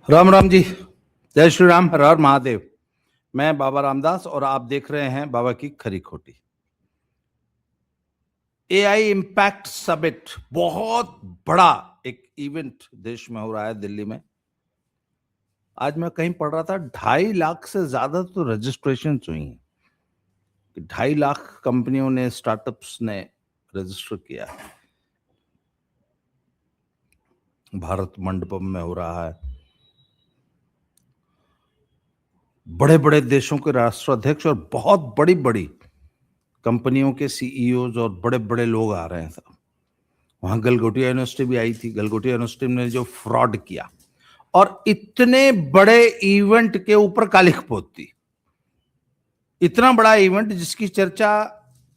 राम राम जी। जय श्री राम। हर हर महादेव। मैं बाबा रामदास और आप देख रहे हैं बाबा की खरी खोटी। एआई इम्पैक्ट समिट बहुत बड़ा एक इवेंट देश में हो रहा है दिल्ली में। आज मैं कहीं पढ़ रहा था 2.5 लाख से ज्यादा तो रजिस्ट्रेशन हुई हैं। 2.5 लाख कंपनियों ने, स्टार्टअप्स ने रजिस्टर किया है। भारत मंडपम में हो रहा है। बड़े बड़े देशों के राष्ट्राध्यक्ष और बहुत बड़ी बड़ी कंपनियों के सीईओज और बड़े बड़े लोग आ रहे हैं सब। वहां गलगोटिया यूनिवर्सिटी भी आई थी। गलगोटिया यूनिवर्सिटी ने जो फ्रॉड किया और इतने बड़े इवेंट के ऊपर कालिख पोती, इतना बड़ा इवेंट जिसकी चर्चा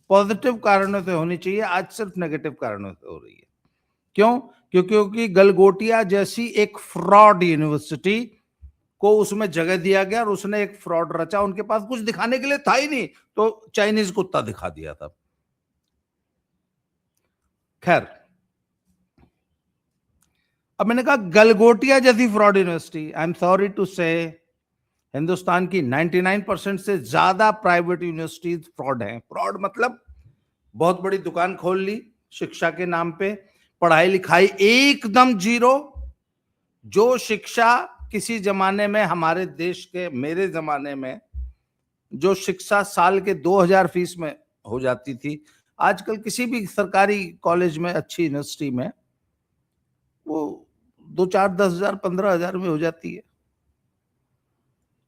पॉजिटिव कारणों से होनी चाहिए, आज सिर्फ नेगेटिव कारणों से हो रही है। क्यों? क्योंकि गलगोटिया जैसी एक फ्रॉड यूनिवर्सिटी को उसमें जगह दिया गया और उसने एक फ्रॉड रचा। उनके पास कुछ दिखाने के लिए था ही नहीं, तो चाइनीज कुत्ता दिखा दिया था। खैर, अब मैंने कहा गलगोटिया जैसी fraud university, I am sorry to say, Hindustan की 99% से ज्यादा प्राइवेट यूनिवर्सिटीज फ्रॉड हैं। फ्रॉड मतलब बहुत बड़ी दुकान खोल ली शिक्षा के नाम पे, पढ़ाई लिखाई एकदम जीरो। जो शिक्षा किसी जमाने में हमारे देश के, मेरे जमाने में जो शिक्षा साल के 2,000 फीस में हो जाती थी, आजकल किसी भी सरकारी कॉलेज में, अच्छी यूनिवर्सिटी में, वो 2, 4, 10,000, 15,000 में हो जाती है।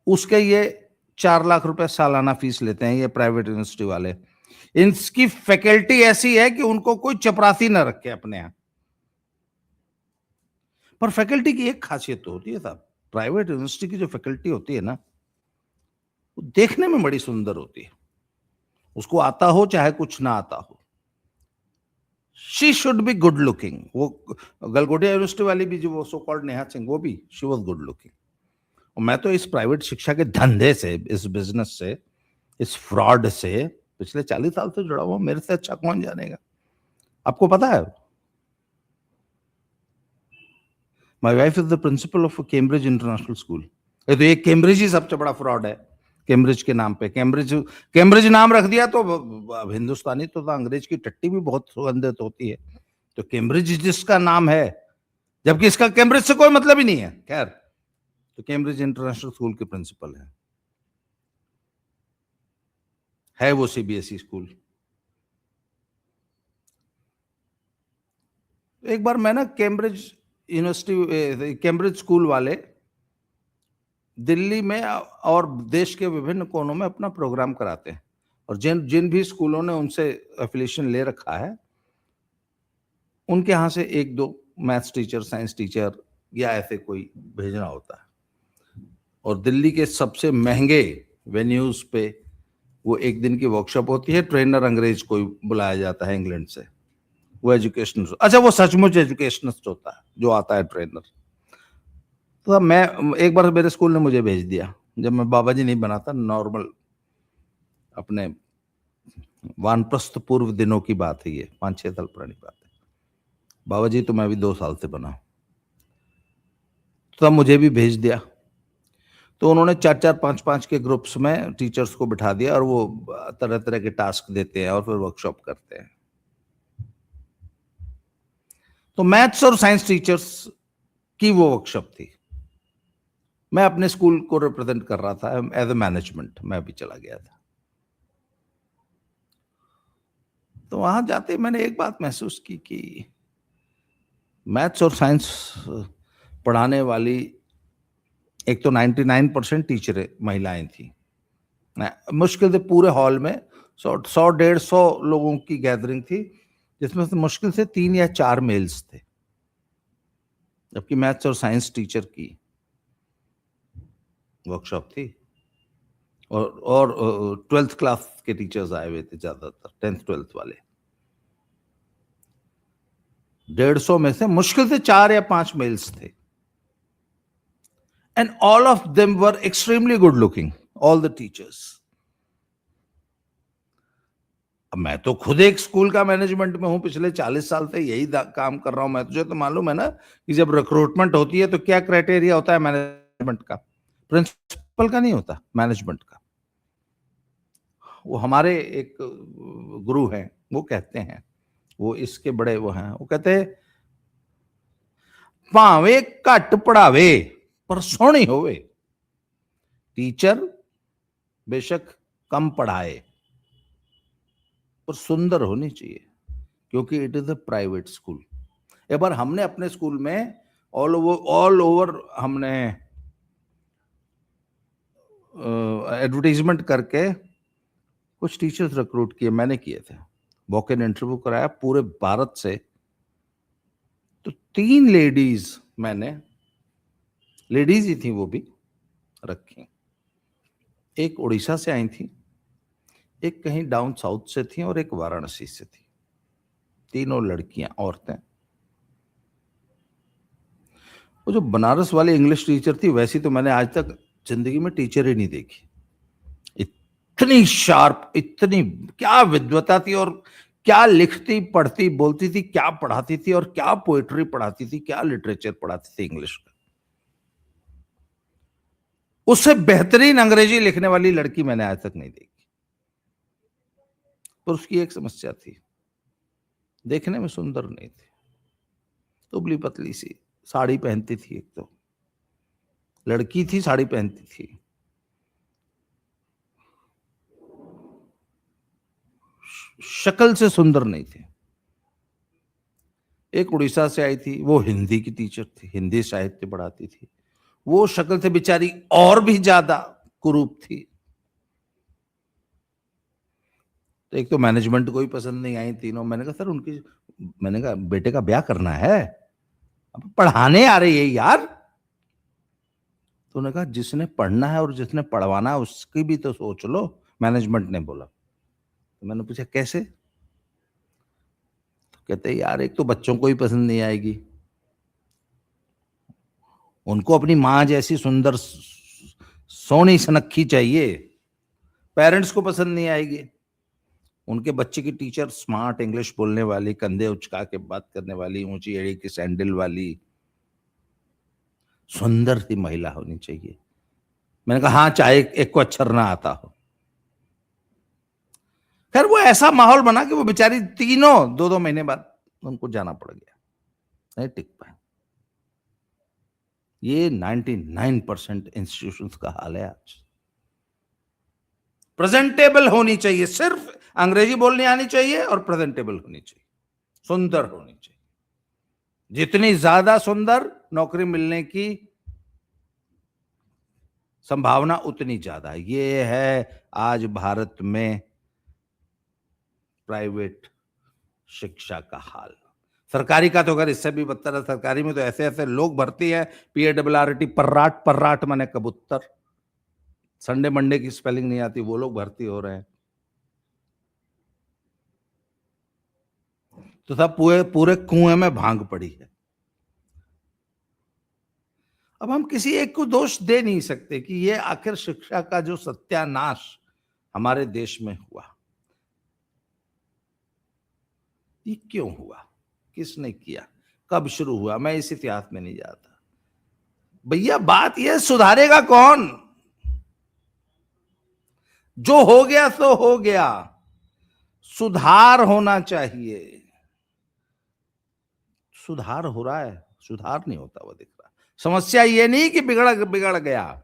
उसके ये 4 लाख रुपए सालाना फीस लेते हैं ये प्राइवेट यूनिवर्सिटी वाले। इनकी फैकल्टी ऐसी है कि उनको कोई चपरासी न रखे अपने यहां। पर फैकल्टी की एक खासियत तो होती है साहब, प्राइवेट यूनिवर्सिटी की जो फैकल्टी होती है ना, वो देखने में बड़ी सुंदर होती है। उसको आता हो चाहे कुछ ना आता हो, she should be good looking. वो गलगोटिया यूनिवर्सिटी वाली भी, जो वो सो कॉल्ड नेहा सिंह, वो भी शी वॉज गुड लुकिंग। और मैं तो इस प्राइवेट शिक्षा के धंधे से, इस बिजनेस से, इस फ्रॉड से पिछले 40 साल से जुड़ा हुआ। मेरे से अच्छा कौन जानेगा? आपको पता है, my wife is the principle of Cambridge international school. ये तो एक कैम्ब्रिज ही सबसे बड़ा फ्रॉड है। कैम्ब्रिज के नाम पे, कैम्ब्रिज कैम्ब्रिज नाम रख दिया तो अब हिंदुस्तानी तो अंग्रेज की टट्टी भी बहुत सुगंधित होती है। तो कैम्ब्रिज जिसका नाम है, जबकि इसका कैम्ब्रिज से कोई मतलब ही नहीं है। खैर, तो कैम्ब्रिज इंटरनेशनल स्कूल के प्रिंसिपल है वो सीबीएसई स्कूल। एक बार मैं ना, कैम्ब्रिज यूनिवर्सिटी, कैम्ब्रिज स्कूल वाले दिल्ली में और देश के विभिन्न कोनों में अपना प्रोग्राम कराते हैं, और जिन जिन भी स्कूलों ने उनसे एफिलिएशन ले रखा है, उनके यहाँ से एक दो मैथ्स टीचर, साइंस टीचर या ऐसे कोई भेजना होता है। और दिल्ली के सबसे महंगे वेन्यूज पे वो एक दिन की वर्कशॉप होती है। ट्रेनर अंग्रेज कोई बुलाया जाता है इंग्लैंड से। वो एजुकेशनिस्ट, अच्छा वो सचमुच एजुकेशनिस्ट होता है जो आता है ट्रेनर। तो अब मैं, एक बार मेरे स्कूल ने मुझे भेज दिया, जब मैं बाबा जी नहीं बना था, नॉर्मल अपने वानप्रस्थ पूर्व दिनों की बात है, ये 5-6 साल पुरानी बात है। बाबा जी तो मैं भी 2 साल से बना, तो तब मुझे भी भेज दिया। तो उन्होंने 4-4, 5-5 के ग्रुप्स में टीचर्स को बिठा दिया और वो तरह तरह के टास्क देते हैं और फिर वर्कशॉप करते हैं। तो मैथ्स और साइंस टीचर्स की वो वर्कशॉप थी। मैं अपने स्कूल को रिप्रेजेंट कर रहा था एज ए मैनेजमेंट, मैं भी चला गया था। तो वहां जाते मैंने एक बात महसूस की कि मैथ्स और साइंस पढ़ाने वाली, एक तो 99% टीचरें महिलाएं थी। मुश्किल से पूरे हॉल में 100-150 लोगों की गैदरिंग थी, जिसमें से मुश्किल से 3 या 4 मेल्स थे। जबकि मैथ्स और साइंस टीचर की वर्कशॉप थी। और 12th क्लास के टीचर्स आए हुए थे ज्यादातर, 10th 12th वाले। 150 में से मुश्किल से 4 या 5 मेल्स थे। And all of them were extremely good looking, all the teachers. अब मैं तो खुद एक स्कूल का मैनेजमेंट में हूं, पिछले 40 साल से यही काम कर रहा हूं। मैं तुझे तो मालूम है ना कि जब रिक्रूटमेंट होती है तो क्या क्राइटेरिया होता है मैनेजमेंट का, प्रिंसिपल का नहीं होता, मैनेजमेंट का। वो हमारे एक गुरु हैं, वो कहते हैं, वो इसके बड़े वो हैं, वो कहते हैं भावे घट पढ़ावे पर सोहनी होवे, टीचर बेशक कम पढ़ाए पर सुंदर होनी चाहिए, क्योंकि it is a private school. एक बार हमने अपने स्कूल में ऑल ओवर हमने एडवर्टीजमेंट करके कुछ टीचर्स रिक्रूट किए, मैंने किए थे, वॉक इन इंटरव्यू कराया पूरे भारत से। तो 3 लेडीज मैंने, लेडीज ही थी वो भी, रखी। एक उड़ीसा से आई थी, एक कहीं डाउन साउथ से थी और एक वाराणसी से थी। तीनों लड़कियां, औरतें। वो जो बनारस वाली इंग्लिश टीचर थी, वैसी तो मैंने आज तक जिंदगी में टीचर ही नहीं देखी। इतनी शार्प, इतनी क्या विद्वता थी, और क्या लिखती पढ़ती बोलती थी, क्या पढ़ाती थी, और क्या पोएट्री पढ़ाती थी, क्या लिटरेचर पढ़ाती थी इंग्लिश का। उससे बेहतरीन अंग्रेजी लिखने वाली लड़की मैंने आज तक नहीं देखी। पर उसकी एक समस्या थी, देखने में सुंदर नहीं थी, दुबली पतली सी, साड़ी पहनती थी, एक तो लड़की थी, साड़ी पहनती थी, शक्ल से सुंदर नहीं थी। एक उड़ीसा से आई थी, वो हिंदी की टीचर थी, हिंदी साहित्य पढ़ाती थी। वो शक्ल से बेचारी और भी ज्यादा कुरूप थी। तो एक तो मैनेजमेंट को ही पसंद नहीं आई तीनों। मैंने कहा सर उनकी, मैंने कहा बेटे का ब्याह करना है, अब पढ़ाने आ रही है यार। तो उन्होंने कहा जिसने पढ़ना है और जिसने पढ़वाना है उसकी भी तो सोच लो, मैनेजमेंट ने बोला। तो मैंने पूछा कैसे? तो कहते यार एक तो बच्चों को ही पसंद नहीं आएगी, उनको अपनी माँ जैसी सुंदर सोनी सनक्खी चाहिए, पेरेंट्स को पसंद नहीं आएगी। उनके बच्चे की टीचर स्मार्ट, इंग्लिश बोलने वाली, कंधे उचका के बात करने वाली, ऊंची एड़ी की सैंडल वाली, सुंदर सी महिला होनी चाहिए। मैंने कहा हाँ, चाहे एक को अक्षर ना आता हो। खैर वो ऐसा माहौल बना कि वो बेचारी तीनों 2-2 महीने बाद उनको जाना पड़ गया, नहीं टिक पाए। ये 99% इंस्टीट्यूशंस का हाल है आज। प्रेजेंटेबल होनी चाहिए, सिर्फ अंग्रेजी बोलनी आनी चाहिए और प्रेजेंटेबल होनी चाहिए, सुंदर होनी चाहिए। जितनी ज्यादा सुंदर, नौकरी मिलने की संभावना उतनी ज्यादा। ये है आज भारत में प्राइवेट शिक्षा का हाल। सरकारी का तो अगर इससे भी बदतर है। सरकारी में तो ऐसे ऐसे लोग भर्ती है, PARRT, पर्राट, पर्राट माने कबूतर, संडे मंडे की स्पेलिंग नहीं आती, वो लोग भर्ती हो रहे हैं। तो सब पूरे पूरे कुएं में भांग पड़ी है। अब हम किसी एक को दोष दे नहीं सकते कि ये आखिर शिक्षा का जो सत्यानाश हमारे देश में हुआ, ये क्यों हुआ, किसने किया, कब शुरू हुआ, मैं इस इतिहास में नहीं जाता। भैया बात यह, सुधारेगा कौन? जो हो गया सो हो गया, सुधार होना चाहिए। सुधार हो रहा है? सुधार नहीं होता वो दिख रहा। समस्या ये नहीं कि बिगड़ गया,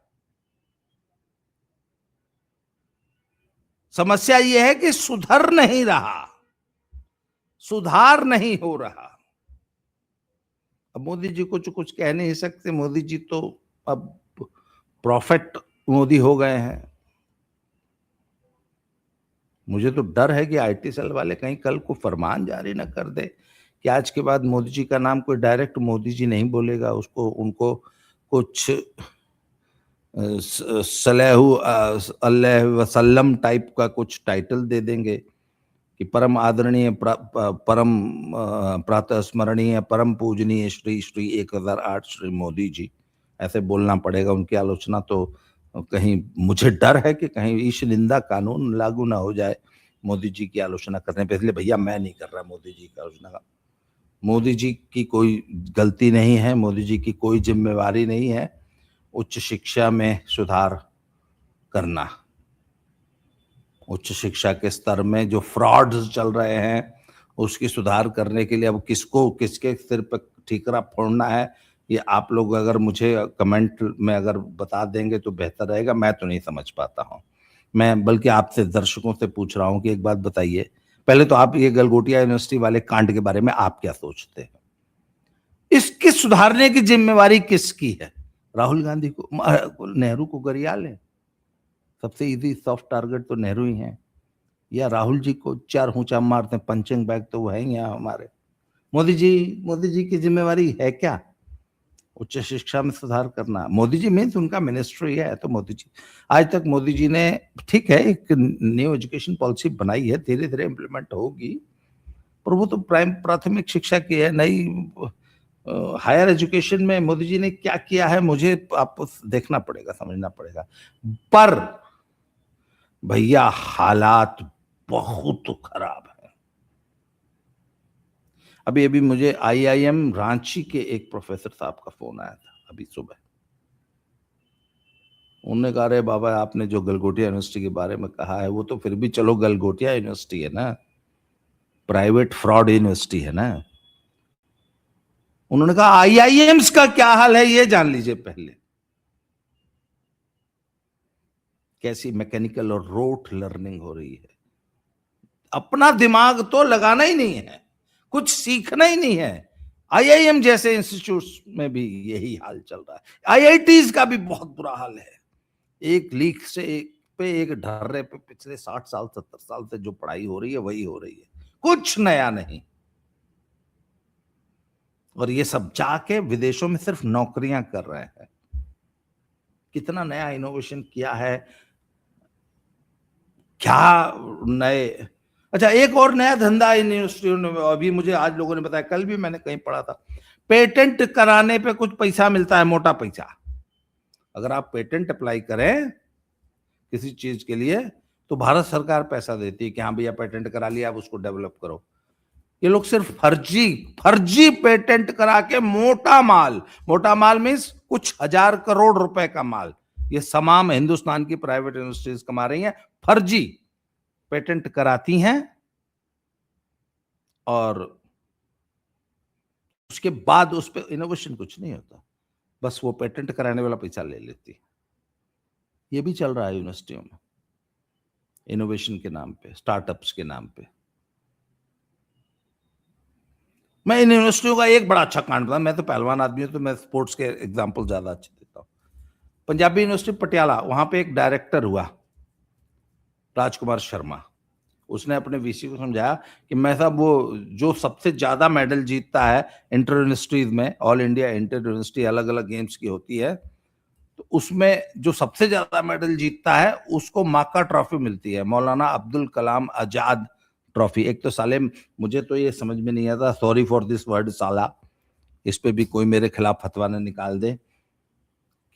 समस्या ये है कि सुधर नहीं रहा, सुधार नहीं हो रहा। अब मोदी जी को कुछ कह नहीं सकते, मोदी जी तो अब प्रॉफिट मोदी हो गए हैं। मुझे तो डर है कि IT सेल वाले कहीं कल को फरमान जारी ना कर दे कि आज के बाद मोदी जी का नाम कोई डायरेक्ट मोदी जी नहीं बोलेगा, उसको उनको कुछ सलहू अल्लाह वसल्लम टाइप का कुछ टाइटल दे देंगे कि परम आदरणीय, परम प्रातः स्मरणीय, परम पूजनीय श्री श्री 1008 श्री मोदी जी, ऐसे बोलना पड़ेगा उनकी आलोचना। तो कहीं मुझे डर है कि कहीं ईश निंदा कानून लागू ना हो जाए मोदी जी की आलोचना करने पे, इसलिए भैया मैं नहीं कर रहा मोदी जी की आलोचना। मोदी जी की कोई गलती नहीं है, मोदी जी की कोई जिम्मेवारी नहीं है उच्च शिक्षा में सुधार करना। उच्च शिक्षा के स्तर में जो फ्रॉड्स चल रहे हैं उसकी सुधार करने के लिए अब किसको किसके सिर पर ठीकरा फोड़ना है, ये आप लोग अगर मुझे कमेंट में अगर बता देंगे तो बेहतर रहेगा। मैं तो नहीं समझ पाता हूँ। मैं बल्कि आपसे दर्शकों से पूछ रहा हूँ कि एक बात बताइए, पहले तो आप ये गलगोटिया यूनिवर्सिटी वाले कांड के बारे में आप क्या सोचते हैं? इसकी सुधारने की जिम्मेवारी किसकी है? राहुल गांधी को, नेहरू को गरिया लें, सबसे इजी सॉफ्ट टारगेट तो नेहरू ही हैं, या राहुल जी को चार ऊंचा मारते हैं, पंचिंग बैग तो वो है ही यहाँ हमारे। मोदी जी की जिम्मेवारी है क्या उच्च शिक्षा में सुधार करना? मोदी जी मीन्स उनका मिनिस्ट्री है, तो मोदी जी, आज तक मोदी जी ने, ठीक है एक न्यू एजुकेशन पॉलिसी बनाई है, धीरे धीरे इम्प्लीमेंट होगी, पर वो तो प्राथमिक शिक्षा की है। नई हायर एजुकेशन में मोदी जी ने क्या किया है मुझे आप देखना पड़ेगा, समझना पड़ेगा। पर भैया हालात बहुत खराब है। अभी अभी मुझे आईआईएम रांची के एक प्रोफेसर साहब का फोन आया था अभी सुबह। उन्होंने कहा, अरे बाबा आपने जो गलगोटिया यूनिवर्सिटी के बारे में कहा है वो तो फिर भी चलो गलगोटिया यूनिवर्सिटी है ना, प्राइवेट फ्रॉड यूनिवर्सिटी है ना। उन्होंने कहा आईआईएम्स का क्या हाल है ये जान लीजिए पहले। कैसी मैकेनिकल और रोट लर्निंग हो रही है। अपना दिमाग तो लगाना ही नहीं है, कुछ सीखना ही नहीं है। आईआईएम जैसे इंस्टीट्यूट में भी यही हाल चल रहा है। आईआईटीज का भी बहुत बुरा हाल है। एक लीक से एक ढर्रे पे पिछले 60 साल 70 साल से जो पढ़ाई हो रही है वही हो रही है, कुछ नया नहीं। और ये सब जाके विदेशों में सिर्फ नौकरियां कर रहे हैं। कितना नया इनोवेशन किया है, क्या नए। अच्छा, एक और नया धंधा इन यूनिवर्सिटियों ने, अभी मुझे आज लोगों ने बताया, कल भी मैंने कहीं पढ़ा था, पेटेंट कराने पे कुछ पैसा मिलता है, मोटा पैसा। अगर आप पेटेंट अप्लाई करें किसी चीज के लिए तो भारत सरकार पैसा देती है कि हाँ भैया पेटेंट करा लिया, आप उसको डेवलप करो। ये लोग सिर्फ फर्जी पेटेंट करा के मोटा माल मीन्स कुछ हजार करोड़ रुपए का माल, ये तमाम हिंदुस्तान की प्राइवेट यूनिवर्सिटीज कमा रही हैं, फर्जी पेटेंट कराती हैं और उसके बाद उस पर इनोवेशन कुछ नहीं होता, बस वो पेटेंट कराने वाला पैसा ले लेती है। ये भी चल रहा है यूनिवर्सिटियों में, इनोवेशन के नाम पे, स्टार्टअप्स के नाम पे। मैं इन यूनिवर्सिटियों का एक बड़ा अच्छा कांड बताऊं, मैं तो पहलवान आदमी हूं तो मैं स्पोर्ट्स के एग्जाम्पल ज्यादा अच्छे देता हूं। पंजाबी यूनिवर्सिटी पटियाला, वहां पे एक डायरेक्टर हुआ राजकुमार शर्मा। उसने अपने वीसी को समझाया कि मैं साहब वो जो सबसे ज्यादा मेडल जीतता है इंटर यूनिवर्सिटीज में, ऑल इंडिया इंटर यूनिवर्सिटी अलग अलग गेम्स की होती है, तो उसमें जो सबसे ज्यादा मेडल जीतता है उसको माका ट्रॉफी मिलती है, मौलाना अब्दुल कलाम आजाद ट्रॉफी। एक तो साले मुझे तो ये समझ में नहीं आता, सॉरी फॉर दिस वर्ड साला, इस पे भी कोई मेरे खिलाफ फतवा न निकाल दे,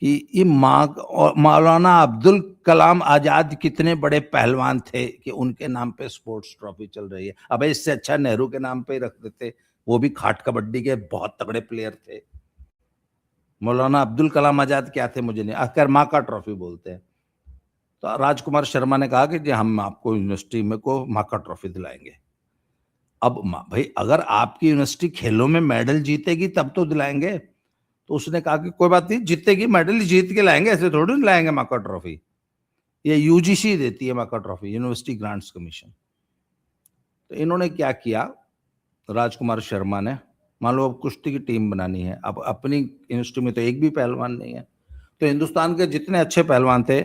कि ये मौलाना अब्दुल कलाम आजाद कितने बड़े पहलवान थे कि उनके नाम पे स्पोर्ट्स ट्रॉफी चल रही है। अब इससे अच्छा नेहरू के नाम पे ही रख देते, वो भी खाट कबड्डी के बहुत तगड़े प्लेयर थे। मौलाना अब्दुल कलाम आजाद क्या थे मुझे नहीं, आखिर माँ का ट्रॉफी बोलते हैं। तो राजकुमार शर्मा ने कहा कि जी हम आपको यूनिवर्सिटी में को माँ का ट्रॉफी दिलाएंगे। अब भाई अगर आपकी यूनिवर्सिटी खेलों में मेडल जीतेगी तब तो दिलाएंगे। तो उसने कहा कि कोई बात नहीं, जीतेगी मेडल जीत के लाएंगे, ऐसे थोड़ी नहीं लाएंगे माका ट्रॉफी, ये यूजीसी देती है माका ट्रॉफी, यूनिवर्सिटी ग्रांट्स कमीशन। तो इन्होंने क्या किया, राजकुमार शर्मा ने, मान लो अब कुश्ती की टीम बनानी है, अब अपनी यूनिवर्सिटी में तो एक भी पहलवान नहीं है, तो हिंदुस्तान के जितने अच्छे पहलवान थे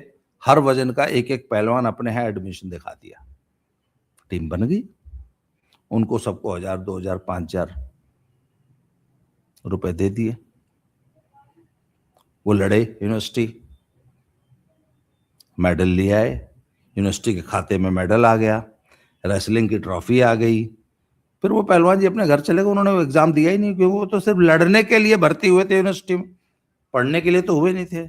हर वजन का एक एक पहलवान अपने यहाँ एडमिशन दिखा दिया, टीम बन गई। उनको सबको 1000 2000 5000 रुपए दे दिए, वो लड़े, यूनिवर्सिटी मेडल ले आए, यूनिवर्सिटी के खाते में मेडल आ गया, रेसलिंग की ट्रॉफी आ गई। फिर वो पहलवान जी अपने घर चले गए, उन्होंने वो एग्जाम दिया ही नहीं, क्योंकि वो तो सिर्फ लड़ने के लिए भर्ती हुए थे यूनिवर्सिटी में, पढ़ने के लिए तो हुए नहीं थे।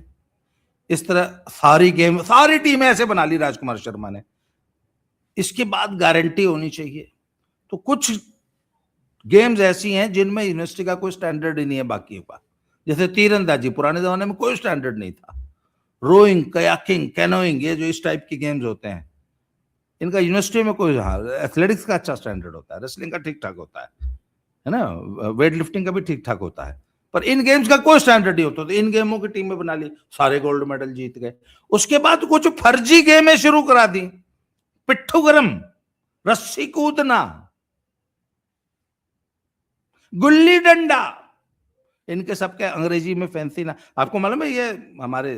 इस तरह सारी टीमें ऐसे बना ली राजकुमार शर्मा ने। इसके बाद गारंटी होनी चाहिए। तो कुछ गेम्स ऐसी हैं जिनमें यूनिवर्सिटी का कोई स्टैंडर्ड ही नहीं है बाकियों का, जैसे तीरंदाजी, पुराने जमाने में कोई स्टैंडर्ड नहीं था। रोइंग, कयाकिंग, कैनोइंग, ये जो इस टाइप की गेम्स होते हैं, इनका यूनिवर्सिटी में कोई, हाँ, एथलेटिक्स का अच्छा स्टैंडर्ड होता है, रेसलिंग का ठीक ठाक होता है ना, वेट लिफ्टिंग का भी ठीक ठाक होता है, पर इन गेम्स का कोई स्टैंडर्ड नहीं होता। तो इन गेमों की टीम में बना ली, सारे गोल्ड मेडल जीत गए। उसके बाद कुछ फर्जी गेमें शुरू करा दी, पिट्ठू गरम, रस्सी कूदना, गुल्ली डंडा, इनके सबके अंग्रेजी में फैंसी ना। आपको मालूम है ये हमारे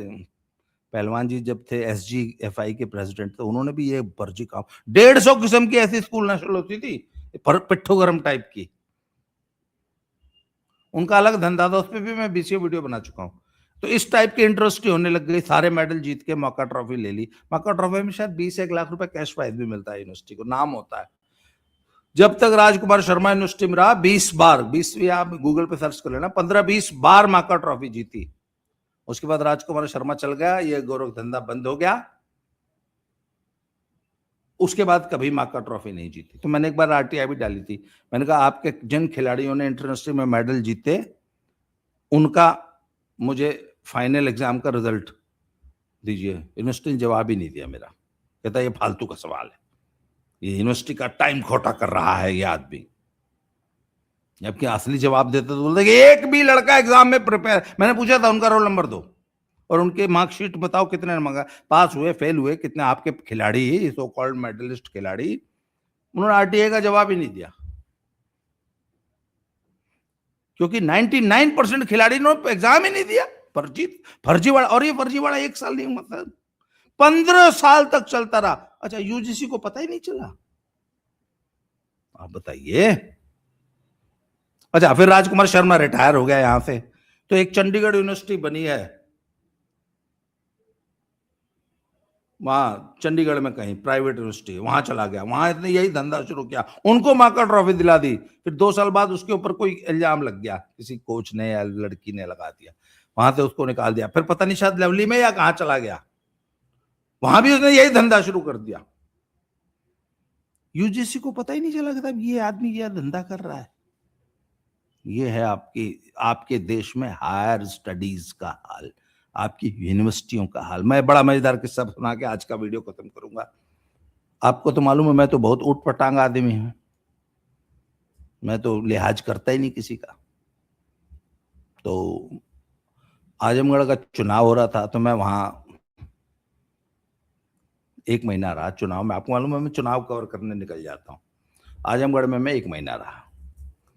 पहलवान जी जब थे SGFI के प्रेसिडेंट, तो उन्होंने भी ये फर्जी काम, 150 किस्म की ऐसी स्कूल नशल होती थी पिट्ठू गरम टाइप की, उनका अलग धंधा था, उस पर भी मैं 20 वीडियो बना चुका हूं। तो इस टाइप की इंटरेस्ट होने लग गई, सारे मेडल जीत के मौका ट्रॉफी ले ली। मौका ट्रॉफी में शायद 20-1 लाख रुपए कैश प्राइज भी मिलता है यूनिवर्सिटी को, नाम होता है। जब तक राजकुमार शर्मा यूनिवर्सिटी में रहा, 20 बार, 20 आप गूगल पे सर्च कर लेना, 15-20 बार मौका ट्रॉफी जीती। उसके बाद राजकुमार शर्मा चल गया, ये गोरख धंधा बंद हो गया, उसके बाद कभी मौका ट्रॉफी नहीं जीती। तो मैंने एक बार RTI भी डाली थी, मैंने कहा आपके जिन खिलाड़ियों ने इंटरनेशनल में मेडल जीते, उनका मुझे फाइनल एग्जाम का रिजल्ट दीजिए। यूनिवर्सिटी ने जवाब ही नहीं दिया मेरा, कहता ये फालतू का सवाल है, ये यूनिवर्सिटी का टाइम खोटा कर रहा है ये आदमी। जबकि असली जवाब देते तो बोलते एक भी लड़का एग्जाम में प्रिपेयर, मैंने पूछा था उनका रोल नंबर दो और उनके मार्कशीट बताओ कितने ने मांगा, पास हुए, फेल हुए, कितने आपके खिलाड़ी, सो कॉल्ड मेडलिस्ट खिलाड़ी, उन्होंने RTI का जवाब ही नहीं दिया। क्योंकि 99% खिलाड़ी ने एग्जाम ही नहीं दिया, फर्जीवाड़ा। और ये फर्जीवाड़ा 1 साल नहीं, मतलब 15 साल तक चलता रहा। अच्छा, UGC को पता ही नहीं चला, आप बताइए। अच्छा, फिर राजकुमार शर्मा रिटायर हो गया यहां से, तो एक चंडीगढ़ यूनिवर्सिटी बनी है, वहां चंडीगढ़ में कहीं प्राइवेट यूनिवर्सिटी, वहां चला गया, वहां इसने यही धंधा शुरू किया, उनको मौका ट्रॉफी दिला दी। फिर 2 साल बाद उसके ऊपर कोई इल्जाम लग गया, किसी कोच ने या लड़की ने लगा दिया, वहां से उसको निकाल दिया। फिर पता नहीं शायद लवली में या कहां चला गया, वहां भी उसने यही धंधा शुरू कर दिया। UGC को पता ही नहीं चला कि ये आदमी यह धंधा कर रहा है। ये है आपके देश में हायर स्टडीज का हाल, आपकी यूनिवर्सिटियों का हाल। मैं बड़ा मजेदार किस्सा सुना के आज का वीडियो खत्म करूंगा। आपको तो मालूम है मैं तो बहुत ऊट पटांग आदमी हूं, मैं तो लिहाज करता ही नहीं किसी का। तो आजमगढ़ का चुनाव हो रहा था, तो मैं वहां 1 महीना रहा चुनाव में। आपको मालूम है मैं चुनाव कवर करने निकल जाता हूँ। आजमगढ़ में मैं 1 महीना रहा,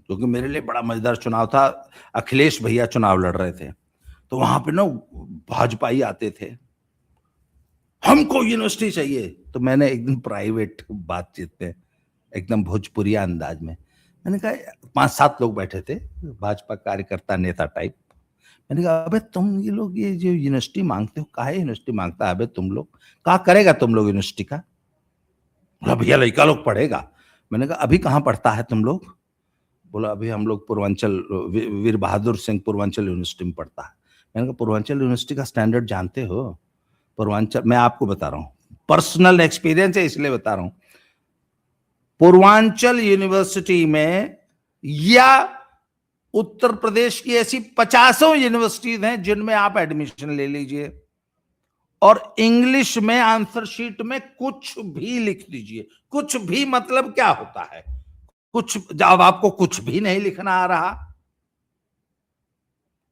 क्योंकि मेरे लिए बड़ा मजेदार चुनाव था। अखिलेश भैया चुनाव लड़ रहे थे, तो वहां पे ना भाजपाई आते थे, हमको यूनिवर्सिटी चाहिए। तो मैंने एक दिन प्राइवेट बातचीत में एकदम भोजपुरिया अंदाज में मैंने कहा, 5-7 लोग बैठे थे, भाजपा कार्यकर्ता नेता टाइप। मैंने कहा अबे तुम ये लोग ये जो यूनिवर्सिटी मांगते हो, काहे यूनिवर्सिटी मांगता है अबे तुम लोग, कहा करेगा तुम लोग यूनिवर्सिटी का? बोला भैया लड़का लोग पढ़ेगा। मैंने कहा अभी कहाँ पढ़ता है तुम लोग? बोला अभी हम लोग पूर्वांचल, वीर बहादुर सिंह पूर्वांचल यूनिवर्सिटी में पढ़ता है। मैंने कहा पूर्वांचल यूनिवर्सिटी का स्टैंडर्ड जानते हो? पूर्वांचल, मैं आपको बता रहा हूँ, पर्सनल एक्सपीरियंस है इसलिए बता रहा हूँ, पूर्वांचल यूनिवर्सिटी में या उत्तर प्रदेश की ऐसी 50 यूनिवर्सिटीज हैं जिनमें आप एडमिशन ले लीजिए और इंग्लिश में आंसर शीट में कुछ भी लिख दीजिए। कुछ भी मतलब क्या होता है? कुछ, जब आपको कुछ भी नहीं लिखना आ रहा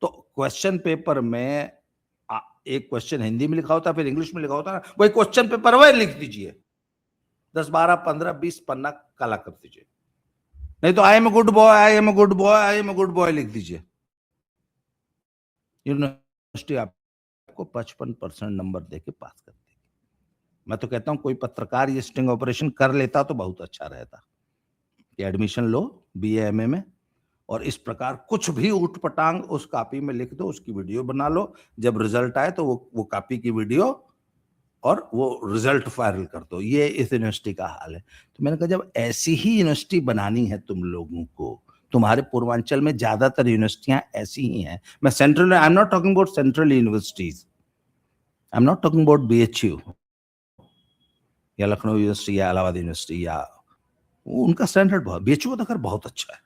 तो क्वेश्चन पेपर में एक क्वेश्चन हिंदी में लिखा होता है, फिर इंग्लिश में लिखा होता है, वही क्वेश्चन पेपर वह लिख दीजिए, 10, 12, 15, 20 पन्ना काला कर दीजिए। नहीं तो I am a good boy, I am a good boy, I am a good boy लिख दीजिए। यूनिवर्सिटी आपको 55% नंबर देके पास कर देगी। मैं तो कहता हूं कोई पत्रकार ये स्टिंग ऑपरेशन कर लेता तो बहुत अच्छा रहता कि एडमिशन लो BA MA में, और इस प्रकार कुछ भी उठपटांग उस कॉपी में लिख दो, उसकी वीडियो बना लो, जब रिजल्ट आए तो वो कॉपी की वीडियो और वो रिजल्ट वायरल कर दो। ये इस यूनिवर्सिटी का हाल है। तो मैंने कहा जब ऐसी ही यूनिवर्सिटी बनानी है तुम लोगों को, तुम्हारे पूर्वांचल में ज्यादातर यूनिवर्सिटियां ऐसी ही हैं। मैं central, I am not talking about central universities, I am not talking about BHU, या लखनऊ यूनिवर्सिटी या इलाहाबाद यूनिवर्सिटी, या उनका स्टैंडर्ड बहुत, बीएचयू तो खैर बहुत अच्छा है,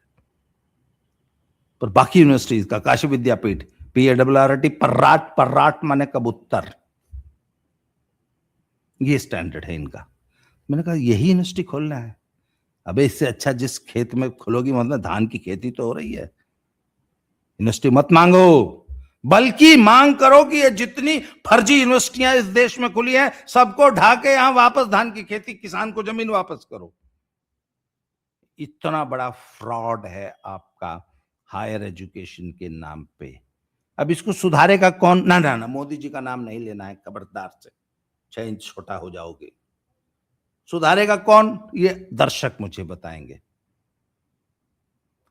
पर बाकी यूनिवर्सिटीज का, काशी विद्यापीठ, PARRT, पर्राट, पर्राट माने कबूतर, ये स्टैंडर्ड है इनका। मैंने कहा यही यूनिवर्सिटी खोलना है? अबे इससे अच्छा जिस खेत में खोलोगी, मतलब धान की खेती तो हो रही है, यूनिवर्सिटी मत मांगो, बल्कि मांग करो कि ये जितनी फर्जी यूनिवर्सिटियां इस देश में खुली हैं सबको ढा के यहां वापस धान की खेती, किसान को जमीन वापस करो। इतना बड़ा फ्रॉड है आपका हायर एजुकेशन के नाम पे। अब इसको सुधारेगा कौन? ना ना ना, मोदी जी का नाम नहीं लेना है, खबरदार से, 6 इंच छोटा हो जाओगे। सुधारेगा कौन? ये दर्शक मुझे बताएंगे।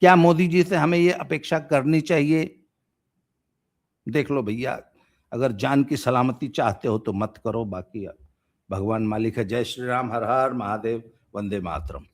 क्या मोदी जी से हमें ये अपेक्षा करनी चाहिए? देख लो भैया, अगर जान की सलामती चाहते हो तो मत करो, बाकी भगवान मालिक है। जय श्री राम, हर हर महादेव, वंदे मातरम।